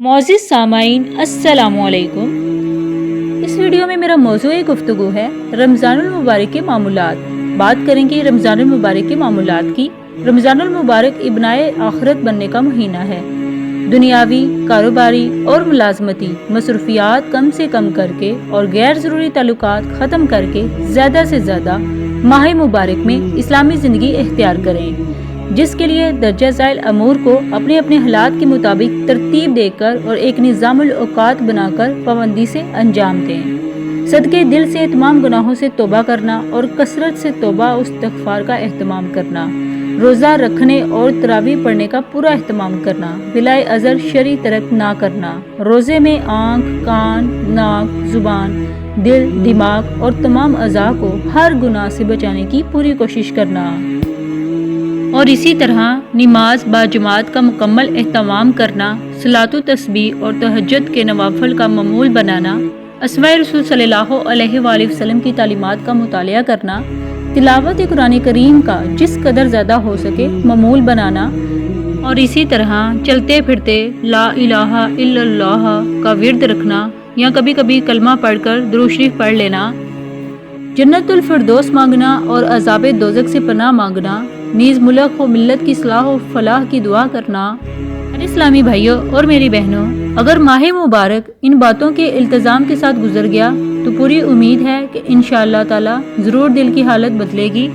معزز سامعین السلام علیکم۔ اس ویڈیو میں میرا موضوع گفتگو ہے رمضان المبارک کے معمولات۔ بات کریں گے رمضان المبارک کے معمولات کی۔ رمضان المبارک ابنائے آخرت بننے کا مہینہ ہے۔ دنیاوی، کاروباری اور ملازمتی مصروفیات کم سے کم کر کے اور غیر ضروری تعلقات ختم کر کے زیادہ سے زیادہ ماہ مبارک میں اسلامی زندگی اختیار کریں، جس کے لیے درجہ ذیل امور کو اپنے اپنے حالات کے مطابق ترتیب دے کر اور ایک نظام الاوقات بنا کر پابندی سے انجام دیں۔ صدقے دل سے تمام گناہوں سے توبہ کرنا اور کثرت سے توبہ و استغفار کا اہتمام کرنا، روزہ رکھنے اور تراویح پڑھنے کا پورا اہتمام کرنا، بلا عذر شرعی ترک نہ کرنا، روزے میں آنکھ، کان، ناک، زبان، دل، دماغ اور تمام اعضاء کو ہر گناہ سے بچانے کی پوری کوشش کرنا، اور اسی طرح نماز باجماعت کا مکمل اہتمام کرنا، صلاۃ و تسبیح اور تہجد کے نوافل کا معمول بنانا، اسماء رسول صلی اللہ علیہ وآلہ وسلم کی تعلیمات کا مطالعہ کرنا، تلاوت قرآن کریم کا جس قدر زیادہ ہو سکے معمول بنانا، اور اسی طرح چلتے پھرتے لا الہ الا اللہ کا ورد رکھنا یا کبھی کبھی کلمہ پڑھ کر درود شریف پڑھ لینا، جنت الفردوس مانگنا اور عذاب دوزخ سے پناہ مانگنا، نیز ملک و ملت کی اصلاح و فلاح کی دعا کرنا۔ میرے اسلامی بھائیوں اور میری بہنوں، اگر ماہ مبارک ان باتوں کے التزام کے ساتھ گزر گیا تو پوری امید ہے کہ انشاءاللہ تعالی ضرور دل کی حالت بدلے گی،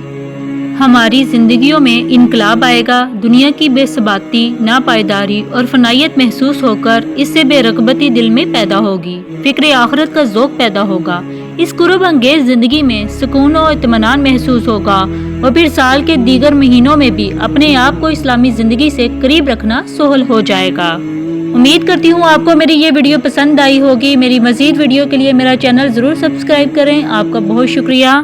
ہماری زندگیوں میں انقلاب آئے گا، دنیا کی بے ثباتی، ناپائیداری اور فنائیت محسوس ہو کر اس سے بے رغبتی دل میں پیدا ہوگی، فکر آخرت کا ذوق پیدا ہوگا، اس کرب انگیز زندگی میں سکون و اطمینان محسوس ہوگا، اور پھر سال کے دیگر مہینوں میں بھی اپنے آپ کو اسلامی زندگی سے قریب رکھنا سہل ہو جائے گا۔ امید کرتی ہوں آپ کو میری یہ ویڈیو پسند آئی ہوگی۔ میری مزید ویڈیو کے لیے میرا چینل ضرور سبسکرائب کریں۔ آپ کا بہت شکریہ۔